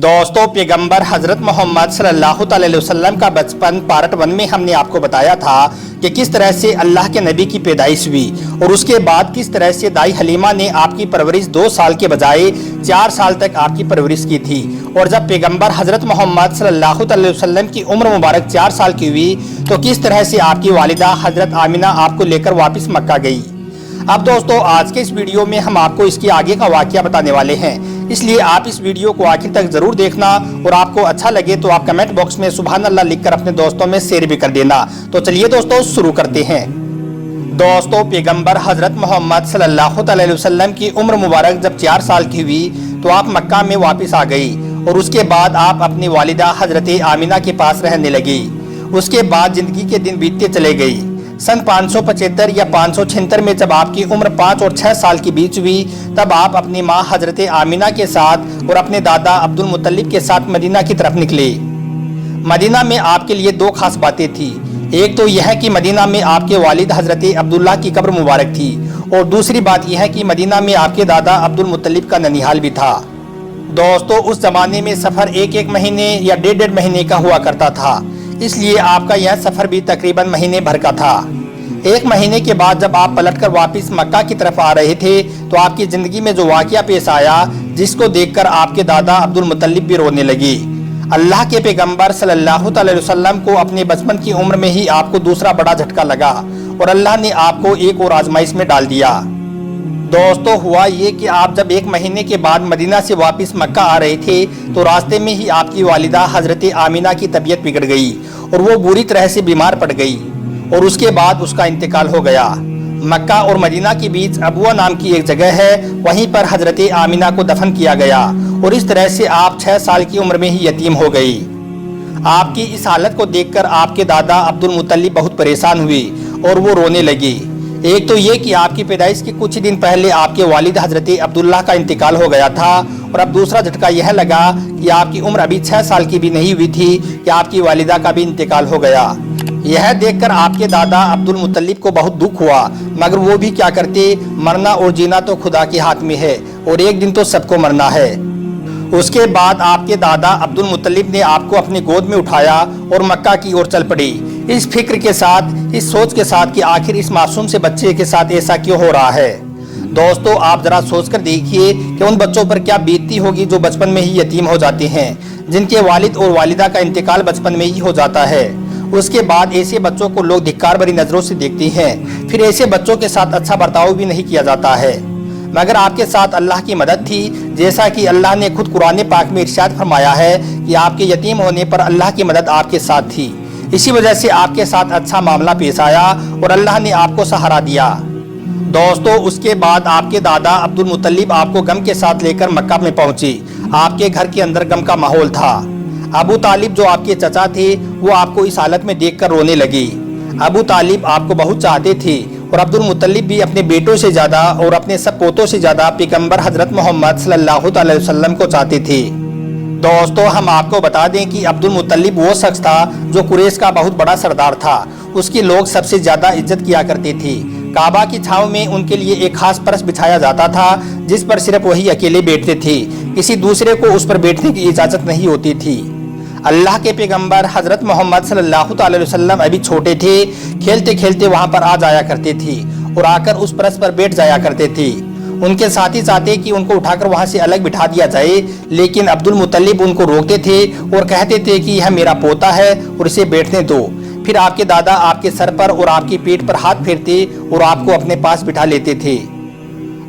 दोस्तों, पैगंबर हजरत मोहम्मद सल्लल्लाहु अलैहि वसल्लम का बचपन पार्ट 1 में हमने आपको बताया था कि किस तरह से अल्लाह के नबी की पैदाइश हुई और उसके बाद किस तरह से दाई हलीमा ने आपकी परवरिश 2 साल के बजाय 4 साल तक आपकी परवरिश की थी। और जब पैगंबर हजरत मोहम्मद सल्लल्लाहु अलैहि वसल्लम की उम्र मुबारक 4 साल की हुई तो किस तरह से आपकी वालिदा हजरत आमिना आपको लेकर वापस मक्का गई। अब दोस्तों, आज के इस वीडियो में हम आपको इसके आगे का वाकया बताने वाले हैं, इसलिए आप इस वीडियो को आखिर तक जरूर देखना और आपको अच्छा लगे तो आप कमेंट बॉक्स में सुभान अल्लाह लिखकर अपने दोस्तों में शेयर भी कर देना। तो चलिए दोस्तों, शुरू करते हैं। दोस्तों, पैगंबर हजरत मोहम्मद सल्लल्लाहु अलैहि वसल्लम की उम्र मुबारक जब 4 साल की हुई तो आप मक्का में वापस आ गई और उसके बाद आप अपनी वालिदा हजरत आमिना के पास रहने लगी। उसके बाद जिंदगी के दिन बीतते चले गई। सन 575 या 576 में जब आपकी उम्र 5 और 6 साल के बीच हुई तब आप अपनी माँ हजरत आमिना के साथ और अपने दादा अब्दुल मुत्तलिब के साथ मदीना की तरफ निकले। मदीना में आपके लिए 2 खास बातें थी। एक तो यह कि मदीना में आपके वालिद हजरत अब्दुल्ला की कब्र मुबारक थी और दूसरी बात यह है कि मदीना में आपके दादा अब्दुल मुत्तलिब का ननिहाल भी था। दोस्तों, उस जमाने में सफ़र एक महीने या डेढ़ महीने का हुआ करता था, इसलिए आपका यह सफ़र भी तकरीबन महीने भर का था। 1 महीने के बाद जब आप पलटकर वापस मक्का की तरफ आ रहे थे तो आपकी ज़िंदगी में जो वाक़या पेश आया जिसको देखकर आपके दादा अब्दुल मुत्तलिब भी रोने लगे। अल्लाह के पैगंबर सल्लल्लाहु अलैहि वसल्लम को अपने बचपन की उम्र में ही आपको दूसरा बड़ा झटका लगा और अल्लाह ने आपको एक और आजमाइश में डाल दिया। दोस्तों, हुआ ये कि आप जब 1 महीने के बाद मदीना से वापस मक्का आ रहे थे तो रास्ते में ही आपकी वालिदा हजरत आमिना की तबीयत बिगड़ गई और वो बुरी तरह से बीमार पड़ गई और उसके बाद उसका इंतकाल हो गया। मक्का और मदीना के बीच अबुआ नाम की एक जगह है, वहीं पर हजरत आमिना को दफन किया गया और इस तरह से आप 6 साल की उम्र में ही यतीम हो गई। आपकी इस हालत को देखकर आपके दादा अब्दुल मुत्तलिब बहुत परेशान हुए और वो रोने लगे। एक तो ये कि आपकी पैदाइश के कुछ दिन पहले आपके वालिद हजरत अब्दुल्ला का इंतकाल हो गया था और अब दूसरा झटका यह लगा कि आपकी उम्र अभी 6 साल की भी नहीं हुई थी कि आपकी वालिदा का भी इंतकाल हो गया। यह देखकर आपके दादा अब्दुल मुत्तलिब को बहुत दुख हुआ, मगर वो भी क्या करते, मरना और जीना तो खुदा के हाथ में है और एक दिन तो सबको मरना है। उसके बाद आपके दादा अब्दुल मुत्तलिब ने आपको अपनी गोद में उठाया और मक्का की ओर चल पड़ी, इस फिक्र के साथ, इस सोच के साथ कि आखिर इस मासूम से बच्चे के साथ ऐसा क्यों हो रहा है। दोस्तों, आप जरा सोचकर देखिए कि उन बच्चों पर क्या बीतती होगी जो बचपन में ही यतीम हो जाते हैं, जिनके वालिद और वालिदा का इंतकाल बचपन में ही हो जाता है। उसके बाद ऐसे बच्चों को लोग धिक्कार भरी नजरों से देखते हैं, फिर ऐसे बच्चों के साथ अच्छा बर्ताव भी नहीं किया जाता है। मगर आपके साथ अल्लाह की मदद थी, जैसा कि अल्लाह ने खुद कुरान पाक में इरशाद फरमाया है कि आपके यतीम होने पर अल्लाह की मदद आपके साथ थी। इसी वजह से आपके साथ अच्छा मामला पेश आया और अल्लाह ने आपको सहारा दिया। दोस्तों, उसके बाद आपके दादा अब्दुल मुत्तलिब आपको गम के साथ लेकर मक्का में पहुंचे। आपके घर के अंदर गम का माहौल था। अबू तालिब जो आपके चचा थे वो आपको इस हालत में देखकर रोने लगे। अबू तालिब आपको बहुत चाहते थे और अब्दुल मुत्तलिब भी अपने बेटों से ज़्यादा और अपने सब पोतों से ज़्यादा पैगंबर हजरत मोहम्मद सल्लल्लाहु अलैहि वसल्लम को चाहते थे। दोस्तों, हम आपको बता दें कि अब्दुल मुत्तलिब वो शख्स था जो कुरैश का बहुत बड़ा सरदार था। उसकी लोग सबसे ज़्यादा इज्जत किया करते थे। काबा की छांव में उनके लिए एक खास फर्श बिछाया जाता था जिस पर सिर्फ वही अकेले बैठते थे, किसी दूसरे को उस पर बैठने की इजाज़त नहीं होती थी। अल्लाह के पैगंबर हजरत मोहम्मद सल्लल्लाहु अलैहि वसल्लम अभी छोटे थे, खेलते खेलते वहाँ पर आ जाया करते थे और आकर उस फर्श पर बैठ जाया करते थे। उनके साथी चाहते कि उनको उठाकर वहाँ से अलग बिठा दिया जाए, लेकिन अब्दुल मुत्तलिब उनको रोकते थे और कहते थे कि यह मेरा पोता है और इसे बैठने दो। फिर आपके दादा आपके सर पर और आपकी पीठ पर हाथ फेरते और आपको अपने पास बिठा लेते थे।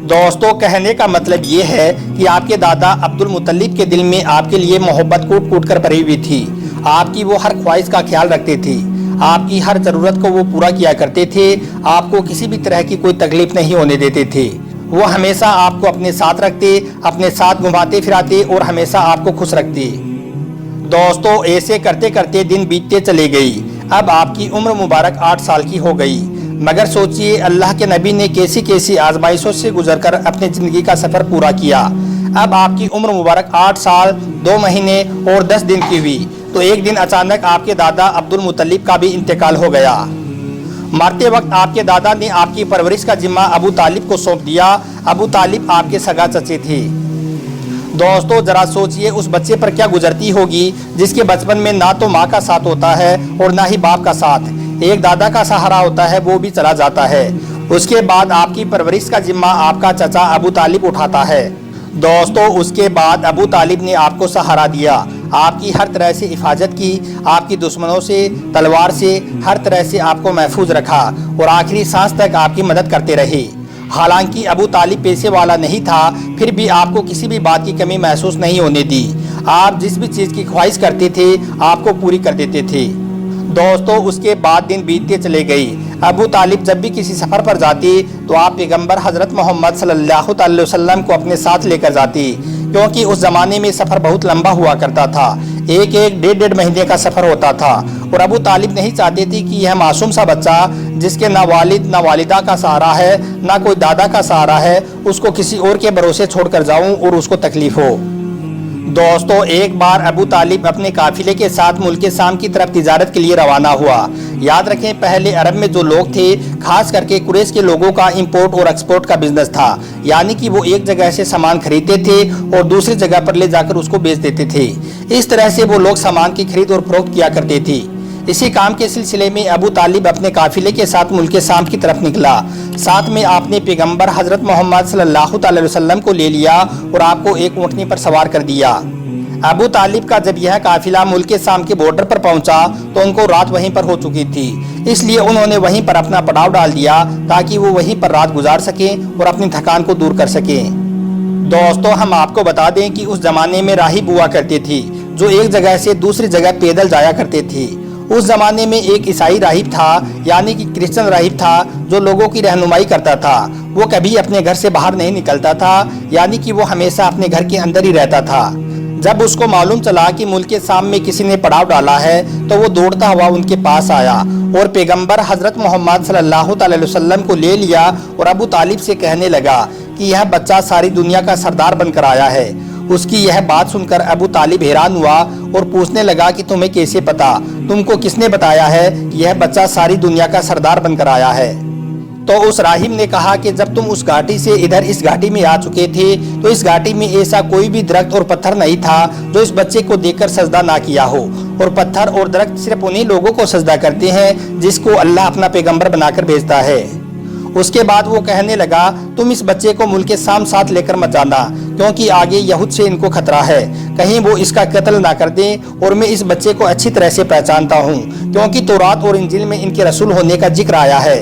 दोस्तों, कहने का मतलब ये है कि आपके दादा अब्दुल मुत्तलिब के दिल में आपके लिए मोहब्बत कूट कूट कर भरी हुई थी। आपकी वो हर ख्वाहिश का ख्याल रखते थे, आपकी हर ज़रूरत को वो पूरा किया करते थे, आपको किसी भी तरह की कोई तकलीफ नहीं होने देते थे। वो हमेशा आपको अपने साथ रखते, अपने साथ घुमाते फिराते और हमेशा आपको खुश रखते। दोस्तों, ऐसे करते करते दिन बीतते चले गई। अब आपकी उम्र मुबारक 8 साल की हो गई। मगर सोचिए, अल्लाह के नबी ने कैसी कैसी आजमाइशों से गुजरकर अपनी ज़िंदगी का सफ़र पूरा किया। अब आपकी उम्र मुबारक 8 साल 2 महीने और 10 दिन की हुई तो एक दिन अचानक आपके दादा अब्दुल मुत्तलिब का भी इंतकाल हो गया। मरते वक्त आपके दादा ने आपकी परवरिश का जिम्मा अबू तालिब को सौंप दिया। अबू तालिब आपके सगा चचे थे। दोस्तों जरा सोचिए उस बच्चे पर क्या गुजरती होगी जिसके बचपन में ना तो माँ का साथ होता है और ना ही बाप का साथ। एक दादा का सहारा होता है, वो भी चला जाता है। उसके बाद आपकी परवरिश का जिम्मा आपका चचा अबू तालिब उठाता है। दोस्तों उसके बाद अबू तालिब ने आपको सहारा दिया, आपकी हर तरह से हिफाजत की, आपकी दुश्मनों से, तलवार से, हर तरह से आपको महफूज रखा और आखिरी सांस तक आपकी मदद करते रहे। हालांकि अबू तालिब पैसे वाला नहीं था, फिर भी आपको किसी भी बात की कमी महसूस नहीं होने दी। आप जिस भी चीज़ की ख्वाहिश करते थे आपको पूरी कर देते थे। दोस्तों उसके बाद दिन बीतते चले गए। अबू तालिब जब भी किसी सफ़र पर जाती तो आप पैगंबर हज़रत मोहम्मद सल्लल्लाहु अलैहि वसल्लम को अपने साथ लेकर जाती, क्योंकि उस ज़माने में सफ़र बहुत लंबा हुआ करता था। एक डेढ़ महीने का सफ़र होता था और अबू तालिब नहीं चाहते थे कि यह मासूम सा बच्चा जिसके ना वालिद ना वालिदा का सहारा है, ना कोई दादा का सहारा है, उसको किसी और के भरोसे छोड़कर जाऊं और उसको तकलीफ हो। दोस्तों एक बार अबू तालिब अपने काफिले के साथ मुल्क शाम की तरफ तिजारत के लिए रवाना हुआ। याद रखें पहले अरब में जो लोग थे, खास करके कुरैश के लोगों का इंपोर्ट और एक्सपोर्ट का बिजनेस था, यानी कि वो एक जगह से सामान खरीदते थे और दूसरी जगह पर ले जाकर उसको बेच देते थे। इस तरह से वो लोग सामान की खरीद और फरोख्त किया करते थे। इसी काम के सिलसिले में अबू तालिब अपने काफिले के साथ मुल्क शाम की तरफ निकला। साथ में आपने पैगंबर हज़रत मोहम्मद सल्लल्लाहु अलैहि वसल्लम को ले लिया और आपको एक ऊँटनी पर सवार कर दिया। अबू तालिब का जब यह काफिला मुल्क शाम के बॉर्डर पर पहुंचा तो उनको रात वहीं पर हो चुकी थी, इसलिए उन्होंने वहीं पर अपना पड़ाव डाल दिया ताकि वो वहीं पर रात गुजार सकें और अपनी थकान को दूर कर सकें। दोस्तों हम आपको बता दें कि उस जमाने में राहिब हुआ करती थी जो एक जगह से दूसरी जगह पैदल जाया करते थे। उस जमाने में एक ईसाई राहिब था, यानी कि क्रिश्चियन राहिब था, जो लोगों की रहनुमाई करता था। वो कभी अपने घर से बाहर नहीं निकलता था, यानी कि वो हमेशा अपने घर के अंदर ही रहता था। जब उसको मालूम चला कि मुल्क शाम में किसी ने पड़ाव डाला है तो वो दौड़ता हुआ उनके पास आया और पैगंबर हज़रत मोहम्मद सल्लल्लाहु अलैहि वसल्लम को ले लिया और अबू तालिब से कहने लगा कि यह बच्चा सारी दुनिया का सरदार बनकर आया है। उसकी यह बात सुनकर अबू तालिब हैरान हुआ और पूछने लगा कि तुम्हें कैसे पता, तुमको किसने बताया है यह बच्चा सारी दुनिया का सरदार बनकर आया है। तो उस राहिब ने कहा कि जब तुम उस घाटी से इधर इस घाटी में आ चुके थे तो इस घाटी में ऐसा कोई भी दरख्त और पत्थर नहीं था जो इस बच्चे को देखकर सजदा ना किया हो, और पत्थर और दरख्त सिर्फ उन्हीं लोगों को सजदा करते हैं जिसको अल्लाह अपना पैगंबर बनाकर भेजता है। उसके बाद वो कहने लगा तुम इस बच्चे को मुल्क शाम साथ लेकर मत जाना, क्योंकि आगे यहूद से इनको खतरा है, कहीं वो इसका कत्ल ना कर दें। और मैं इस बच्चे को अच्छी तरह से पहचानता हूँ, क्योंकि तौरात और इंजील में इनके रसूल होने का जिक्र आया है।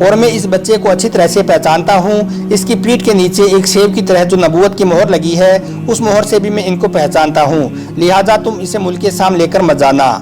और मैं इस बच्चे को अच्छी तरह से पहचानता हूँ, इसकी पीठ के नीचे एक सेब की तरह जो नबूवत की मोहर लगी है, उस मोहर से भी मैं इनको पहचानता हूँ, लिहाजा तुम इसे मुल्क शाम लेकर मत जाना।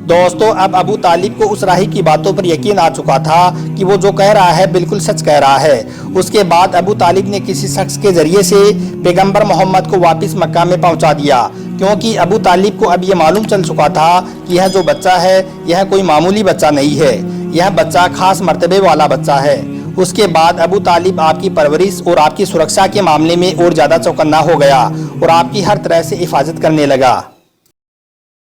दोस्तों अब अबू तालिब को उस राहिब की बातों पर यकीन आ चुका था कि वो जो कह रहा है बिल्कुल सच कह रहा है। उसके बाद अबू तालिब ने किसी शख्स के जरिए से पैगंबर मोहम्मद को वापस मक्का में पहुंचा दिया, क्योंकि अबू तालिब को अब ये मालूम चल चुका था कि यह जो बच्चा है यह कोई मामूली बच्चा नहीं है, यह बच्चा खास मर्तबे वाला बच्चा है। उसके बाद अबू तालिब आपकी परवरिश और आपकी सुरक्षा के मामले में और ज़्यादा चौकन्ना हो गया और आपकी हर तरह से हिफाजत करने लगा।